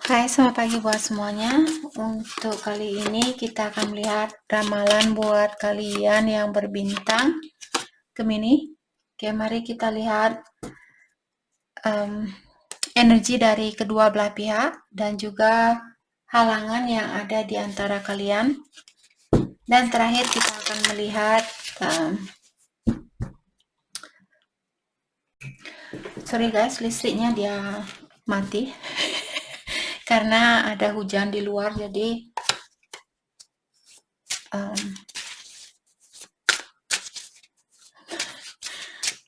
Hai, selamat pagi buat semuanya. Untuk kali ini kita akan melihat ramalan buat kalian yang berbintang Gemini. Oke, mari kita lihat energi dari kedua belah pihak dan juga halangan yang ada di antara kalian. Dan terakhir kita akan melihat sorry guys, listriknya dia mati karena ada hujan di luar, jadi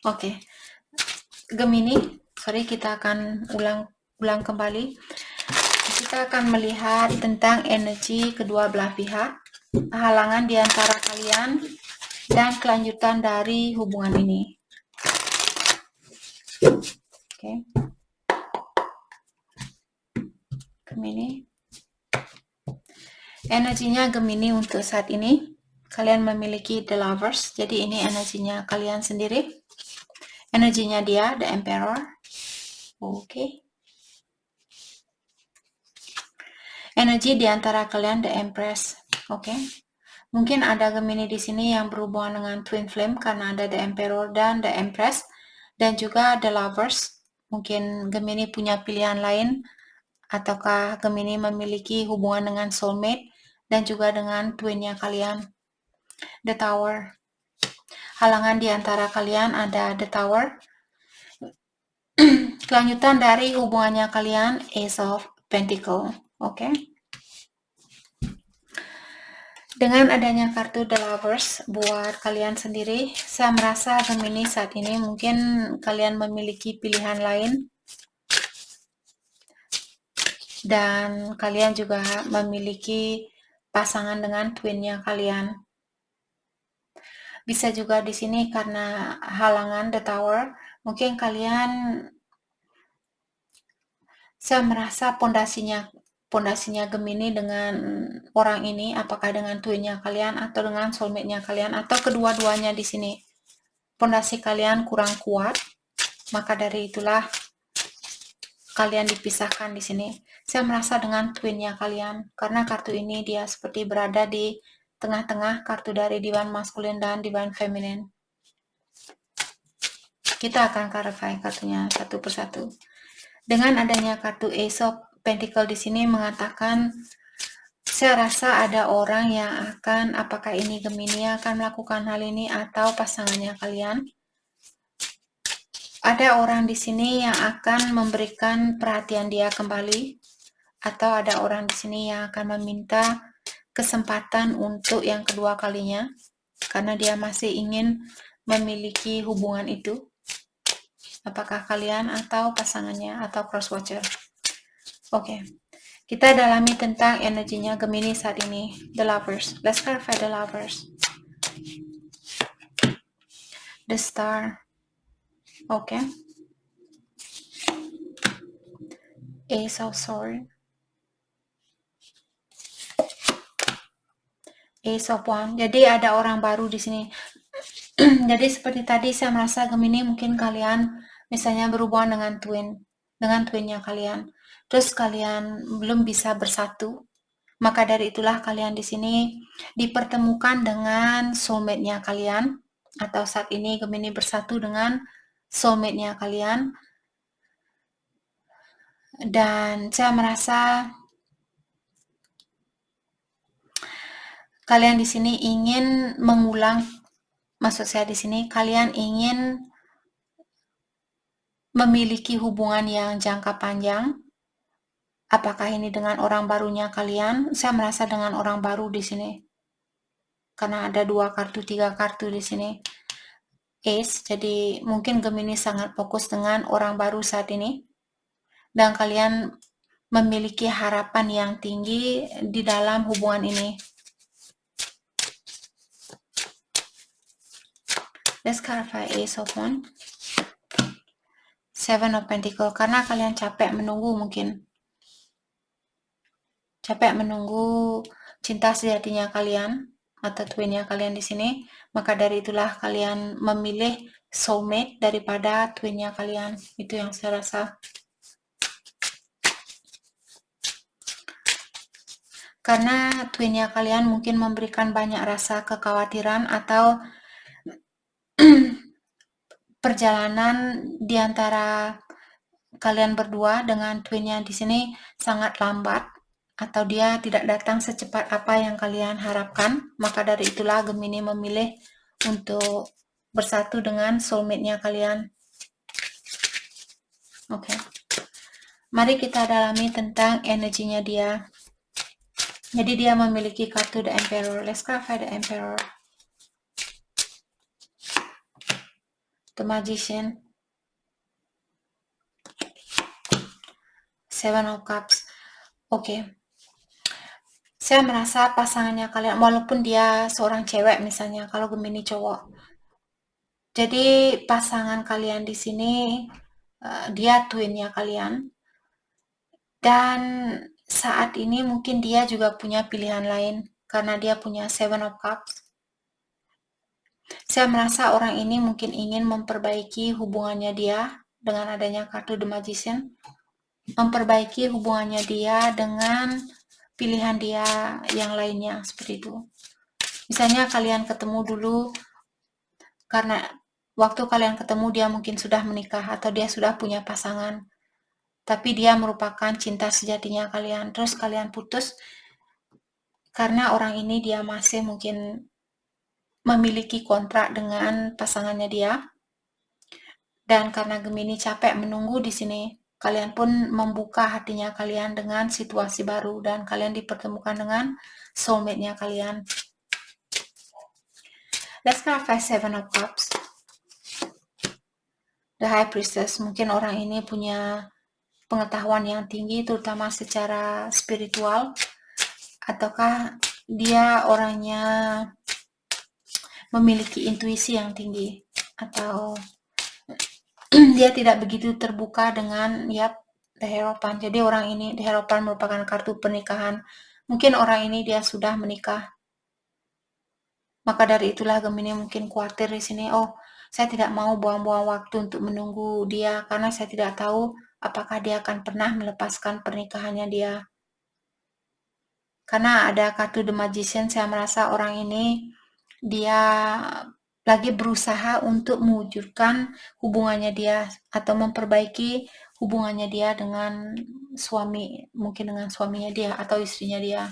oke. Gemini, sorry, kita akan ulang kembali. Kita akan melihat tentang energi kedua belah pihak, halangan di antara kalian, dan kelanjutan dari hubungan ini. Oke. Gemini. Energinya Gemini untuk saat ini, kalian memiliki The Lovers, jadi ini energinya kalian sendiri. Energinya dia, The Emperor. Oke. Energi di antara kalian, The Empress. Oke. Mungkin ada Gemini di sini yang berhubungan dengan Twin Flame karena ada The Emperor dan The Empress, dan juga The Lovers. Mungkin Gemini punya pilihan lain, ataukah Gemini memiliki hubungan dengan soulmate dan juga dengan twinnya kalian. The Tower. Halangan di antara kalian ada The Tower. Kelanjutan dari hubungannya kalian, Ace of Pentacle. Oke. Dengan adanya kartu The Lovers buat kalian sendiri, saya merasa Gemini saat ini mungkin kalian memiliki pilihan lain dan kalian juga memiliki pasangan dengan twinnya kalian. Bisa juga di sini karena halangan The Tower, mungkin kalian, saya merasa pondasinya Gemini dengan orang ini, apakah dengan twinnya kalian atau dengan soulmate-nya kalian atau kedua-duanya di sini. Pondasi kalian kurang kuat, maka dari itulah kalian dipisahkan di sini. Saya merasa dengan twinnya kalian, karena kartu ini dia seperti berada di tengah-tengah kartu dari Divine Masculine dan Divine Feminine. Kita akan clarify kartunya satu persatu. Dengan adanya kartu Ace of Pentacle di sini mengatakan, saya rasa ada orang yang akan, apakah ini Gemini akan melakukan hal ini atau pasangannya kalian. Ada orang di sini yang akan memberikan perhatian dia kembali, atau ada orang di sini yang akan meminta kesempatan untuk yang kedua kalinya, karena dia masih ingin memiliki hubungan itu. Apakah kalian atau pasangannya atau crosswatcher? Oke. Kita dalami tentang energinya Gemini saat ini. The Lovers. Let's clarify The Lovers. The Star. Oke. Ace of Swords. Ace of Wands. Jadi ada orang baru di sini. Jadi seperti tadi saya merasa Gemini mungkin kalian misalnya berhubungan dengan twinnya kalian. Terus kalian belum bisa bersatu. Maka dari itulah kalian di sini dipertemukan dengan soulmate-nya kalian, atau saat ini Gemini bersatu dengan soulmate-nya kalian. Dan saya merasa kalian di sini ingin mengulang, maksud saya di sini kalian ingin memiliki hubungan yang jangka panjang. Apakah ini dengan orang barunya kalian? Saya merasa dengan orang baru di sini. Karena ada 2 kartu, 3 kartu di sini. Ace, jadi mungkin Gemini sangat fokus dengan orang baru saat ini. Dan kalian memiliki harapan yang tinggi di dalam hubungan ini. Let's clarify Ace of Wands. Seven of Pentacle, karena kalian capek menunggu mungkin. Capek menunggu cinta sejatinya kalian atau twinnya kalian di sini, maka dari itulah kalian memilih soulmate daripada twinnya kalian. Itu yang saya rasa. Karena twinnya kalian mungkin memberikan banyak rasa kekhawatiran atau perjalanan di antara kalian berdua dengan twinnya di sini sangat lambat atau dia tidak datang secepat apa yang kalian harapkan. Maka dari itulah Gemini memilih untuk bersatu dengan soulmate-nya kalian. Oke. Mari kita dalami tentang energinya dia. Jadi dia memiliki kartu The Emperor. Let's clarify the Emperor. The Magician. Seven of Cups. Oke. Saya merasa pasangannya kalian, walaupun dia seorang cewek misalnya, kalau Gemini cowok. Jadi pasangan kalian di sini, dia twinnya kalian. Dan saat ini mungkin dia juga punya pilihan lain, karena dia punya Seven of Cups. Saya merasa orang ini mungkin ingin memperbaiki hubungannya dia dengan adanya kartu The Magician. Memperbaiki hubungannya dia dengan pilihan dia yang lainnya, seperti itu. Misalnya kalian ketemu dulu, karena waktu kalian ketemu dia mungkin sudah menikah atau dia sudah punya pasangan, tapi dia merupakan cinta sejatinya kalian. Terus kalian putus karena orang ini dia masih mungkin memiliki kontrak dengan pasangannya dia. Dan karena Gemini capek menunggu di sini, kalian pun membuka hatinya kalian dengan situasi baru dan kalian dipertemukan dengan soulmate-nya kalian. Let's clarify Seven of Cups. The High Priestess, mungkin orang ini punya pengetahuan yang tinggi terutama secara spiritual, ataukah dia orangnya memiliki intuisi yang tinggi, atau dia tidak begitu terbuka dengan The Hierophant. Jadi orang ini, The Hierophant merupakan kartu pernikahan. Mungkin orang ini dia sudah menikah. Maka dari itulah Gemini mungkin khawatir di sini, oh saya tidak mau buang-buang waktu untuk menunggu dia karena saya tidak tahu apakah dia akan pernah melepaskan pernikahannya dia. Karena ada kartu The Magician, saya merasa orang ini dia lagi berusaha untuk mewujudkan hubungannya dia atau memperbaiki hubungannya dia dengan suami, mungkin dengan suaminya dia atau istrinya dia.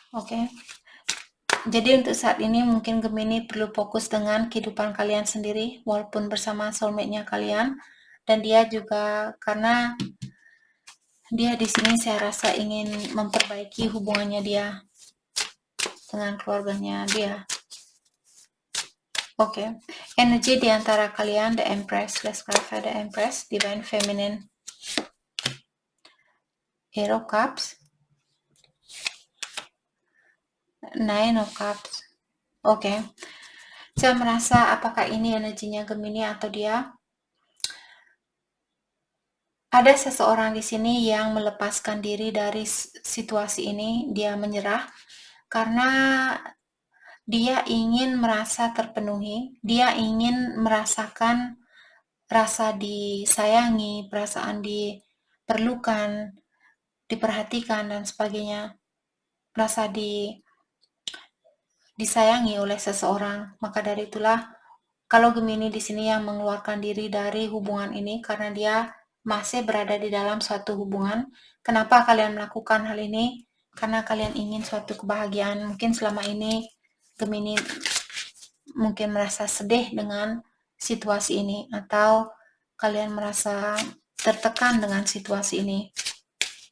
Oke. Jadi untuk saat ini mungkin Gemini perlu fokus dengan kehidupan kalian sendiri walaupun bersama soulmate-nya kalian, dan dia juga karena dia di sini saya rasa ingin memperbaiki hubungannya dia dengan keluarganya dia. Oke. Energi di antara kalian, The Empress. Let's clarify the Empress, Divine Feminine. Hero Cups. Nine of Cups. Oke. Saya merasa apakah ini energinya Gemini atau dia? Ada seseorang di sini yang melepaskan diri dari situasi ini, dia menyerah karena dia ingin merasa terpenuhi, dia ingin merasakan rasa disayangi, perasaan diperlukan, diperhatikan dan sebagainya, merasa disayangi oleh seseorang. Maka dari itulah kalau Gemini di sini yang mengeluarkan diri dari hubungan ini karena dia masih berada di dalam suatu hubungan. Kenapa kalian melakukan hal ini? Karena kalian ingin suatu kebahagiaan. Mungkin selama ini Gemini mungkin merasa sedih dengan situasi ini, atau kalian merasa tertekan dengan situasi ini.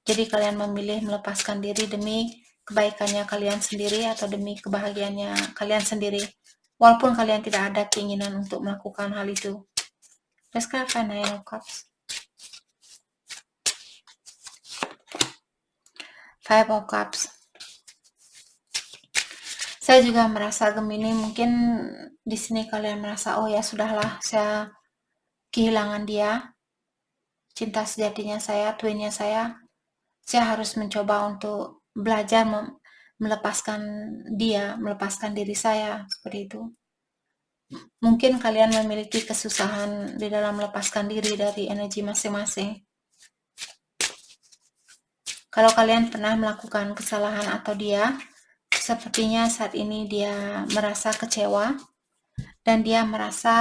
Jadi kalian memilih melepaskan diri demi kebaikannya kalian sendiri atau demi kebahagiaannya kalian sendiri. Walaupun kalian tidak ada keinginan untuk melakukan hal itu. Let's clarify Nine of Cups. Five of Cups. Saya juga merasa Gemini mungkin di sini kalian merasa, oh ya sudahlah, saya kehilangan dia, cinta sejatinya saya, twinnya saya harus mencoba untuk belajar melepaskan dia, melepaskan diri saya, seperti itu. mungkin kalian memiliki kesusahan di dalam melepaskan diri dari energi masing-masing. Kalau kalian pernah melakukan kesalahan atau dia, sepertinya saat ini dia merasa kecewa dan dia merasa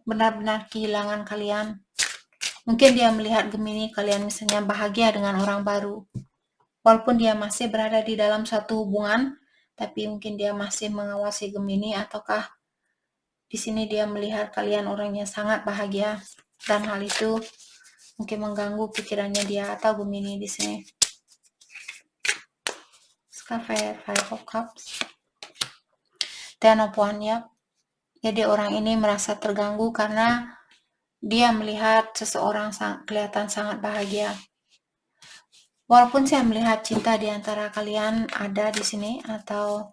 benar-benar kehilangan kalian. Mungkin dia melihat Gemini kalian misalnya bahagia dengan orang baru. Walaupun dia masih berada di dalam suatu hubungan, tapi mungkin dia masih mengawasi Gemini, ataukah di sini dia melihat kalian orangnya sangat bahagia dan hal itu mungkin mengganggu pikirannya dia atau Gemini di sini. Five of Cups, Ten of Wands, ya. Jadi orang ini merasa terganggu karena dia melihat seseorang kelihatan sangat bahagia. Walaupun saya melihat cinta di antara kalian ada di sini, atau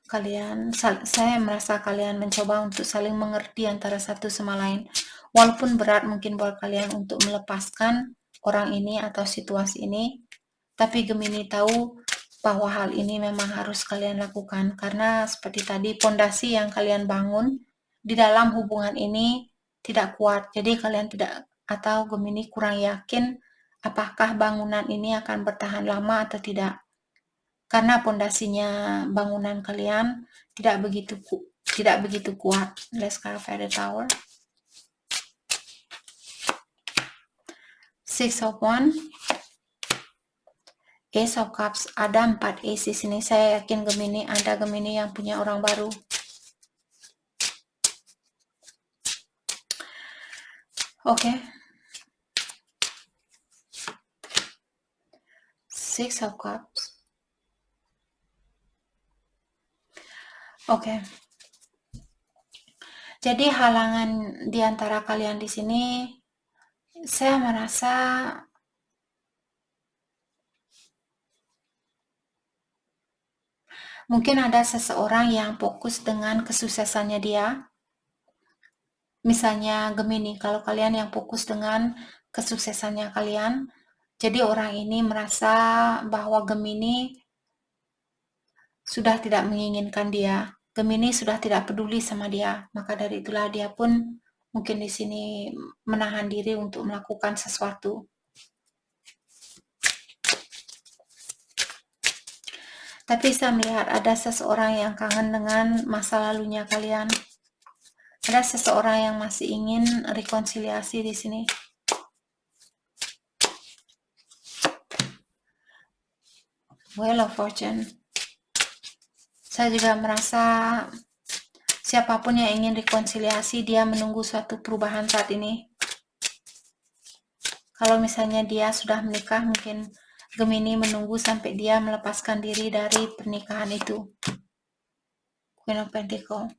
saya merasa kalian mencoba untuk saling mengerti antara satu sama lain. Walaupun berat mungkin buat kalian untuk melepaskan orang ini atau situasi ini, tapi Gemini tahu bahwa hal ini memang harus kalian lakukan, karena seperti tadi pondasi yang kalian bangun di dalam hubungan ini tidak kuat. Jadi kalian tidak, atau Gemini kurang yakin apakah bangunan ini akan bertahan lama atau tidak. Karena pondasinya bangunan kalian tidak begitu kuat. Let's clarify the Tower. Six of Wands, Ace of Cups. Ada 4 ace di sini. Saya yakin Gemini, ada Gemini yang punya orang baru. Oke. Six of Cups. Oke. Jadi halangan di antara kalian di sini, saya merasa mungkin ada seseorang yang fokus dengan kesuksesannya dia. Misalnya Gemini, kalau kalian yang fokus dengan kesuksesannya kalian, jadi orang ini merasa bahwa Gemini sudah tidak menginginkan dia. Gemini sudah tidak peduli sama dia. Maka dari itulah dia pun mungkin di sini menahan diri untuk melakukan sesuatu. Tapi saya melihat ada seseorang yang kangen dengan masa lalunya kalian. Ada seseorang yang masih ingin rekonsiliasi di sini. Wheel of Fortune. Saya juga merasa siapapun yang ingin rekonsiliasi, dia menunggu suatu perubahan saat ini. Kalau misalnya dia sudah menikah, mungkin Gemini menunggu sampai dia melepaskan diri dari pernikahan itu. Queen of Pentacles.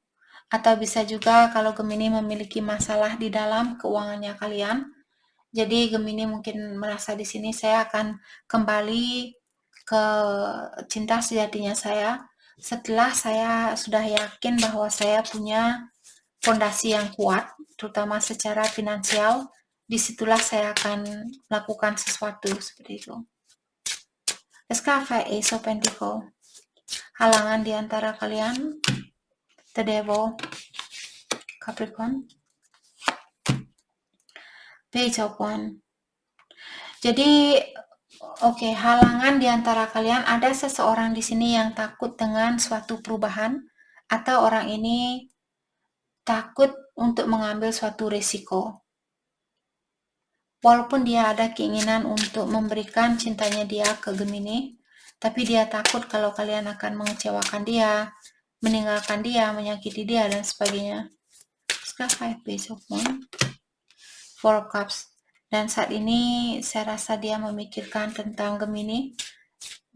Atau bisa juga kalau Gemini memiliki masalah di dalam keuangannya kalian. Jadi Gemini mungkin merasa di sini saya akan kembali ke cinta sejatinya saya setelah saya sudah yakin bahwa saya punya fondasi yang kuat, terutama secara finansial. Disitulah saya akan melakukan sesuatu seperti itu. Five Ace of Pentacles. Halangan di antara kalian. The Devil, Capricorn. Page of Wands. Jadi, halangan di antara kalian, ada seseorang di sini yang takut dengan suatu perubahan, atau orang ini takut untuk mengambil suatu risiko. Walaupun dia ada keinginan untuk memberikan cintanya dia ke Gemini, tapi dia takut kalau kalian akan mengecewakan dia, meninggalkan dia, menyakiti dia, dan sebagainya. Five Page of Wands, Four of Cups. Dan saat ini saya rasa dia memikirkan tentang Gemini,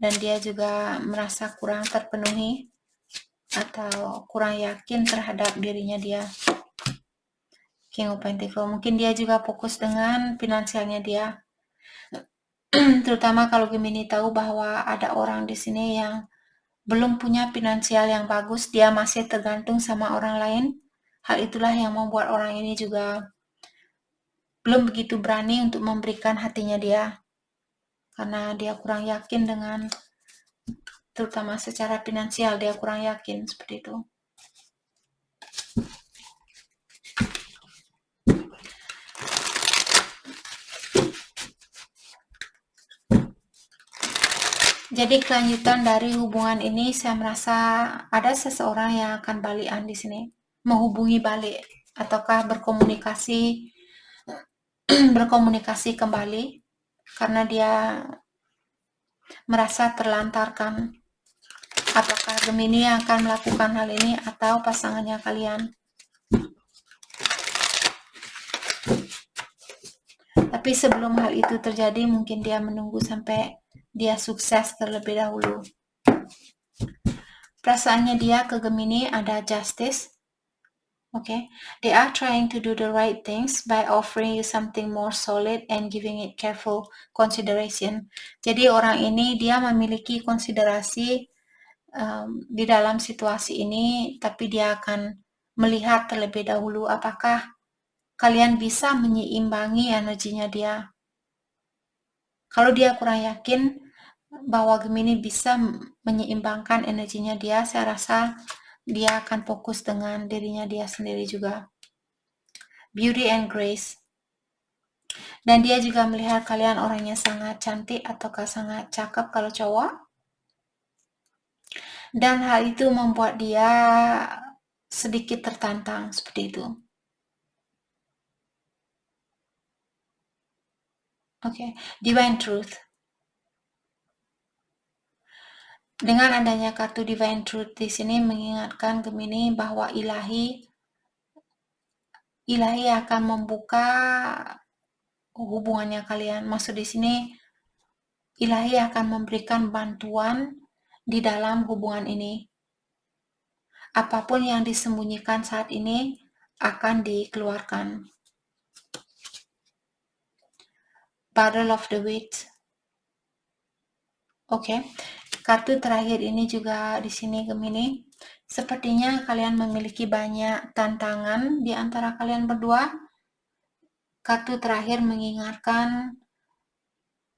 dan dia juga merasa kurang terpenuhi atau kurang yakin terhadap dirinya dia. King of Pentacles. Mungkin dia juga fokus dengan finansialnya dia. Terutama kalau Gemini tahu bahwa ada orang di sini yang belum punya finansial yang bagus, dia masih tergantung sama orang lain. Hal itulah yang membuat orang ini juga belum begitu berani untuk memberikan hatinya dia. Karena dia kurang yakin dengan terutama secara finansial dia kurang yakin seperti itu. Jadi kelanjutan dari hubungan ini saya merasa ada seseorang yang akan balikan di sini, menghubungi balik ataukah berkomunikasi kembali karena dia merasa terlantarkan. Apakah Gemini yang akan melakukan hal ini atau pasangannya kalian? Tapi sebelum hal itu terjadi, mungkin dia menunggu sampai dia sukses terlebih dahulu. Perasaannya dia ke Gemini ada Justice. Okay, they are trying to do the right things by offering you something more solid and giving it careful consideration. Jadi orang ini dia memiliki konsiderasi di dalam situasi ini, tapi dia akan melihat terlebih dahulu apakah kalian bisa menyeimbangi energinya dia. Kalau dia kurang yakin bahwa Gemini bisa menyeimbangkan energinya dia, saya rasa dia akan fokus dengan dirinya dia sendiri juga. Beauty and grace. Dan dia juga melihat kalian orangnya sangat cantik ataukah sangat cakep kalau cowok. Dan hal itu membuat dia sedikit tertantang seperti itu. Oke, Divine Truth. Dengan adanya kartu Divine Truth di sini mengingatkan Gemini bahwa ilahi akan membuka hubungannya kalian. Maksud di sini ilahi akan memberikan bantuan di dalam hubungan ini. Apapun yang disembunyikan saat ini akan dikeluarkan. Battle of the Wits. Oke. Kartu terakhir ini juga di sini Gemini. Sepertinya kalian memiliki banyak tantangan di antara kalian berdua. Kartu terakhir mengingatkan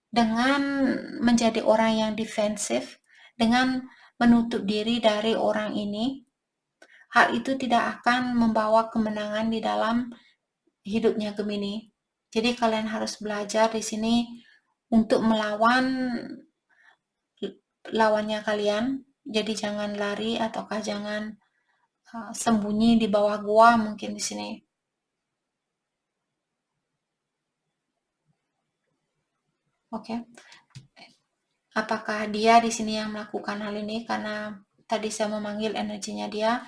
dengan menjadi orang yang defensif, dengan menutup diri dari orang ini, hal itu tidak akan membawa kemenangan di dalam hidupnya Gemini. Jadi kalian harus belajar di sini untuk melawan lawannya kalian. Jadi jangan lari ataukah jangan sembunyi di bawah gua mungkin di sini. Oke. Apakah dia di sini yang melakukan hal ini? Karena tadi saya memanggil energinya dia,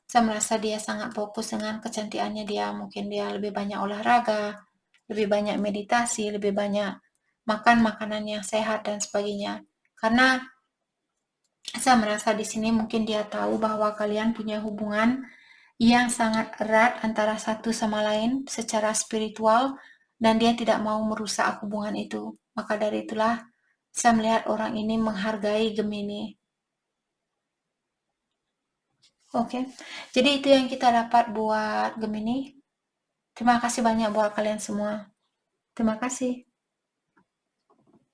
saya merasa dia sangat fokus dengan kecantikannya dia. Mungkin dia lebih banyak olahraga, lebih banyak meditasi, lebih banyak makan makanan yang sehat dan sebagainya. Karena saya merasa di sini mungkin dia tahu bahwa kalian punya hubungan yang sangat erat antara satu sama lain secara spiritual dan dia tidak mau merusak hubungan itu. Maka dari itulah saya melihat orang ini menghargai Gemini. Oke, jadi itu yang kita dapat buat Gemini. Terima kasih banyak buat kalian semua. Terima kasih.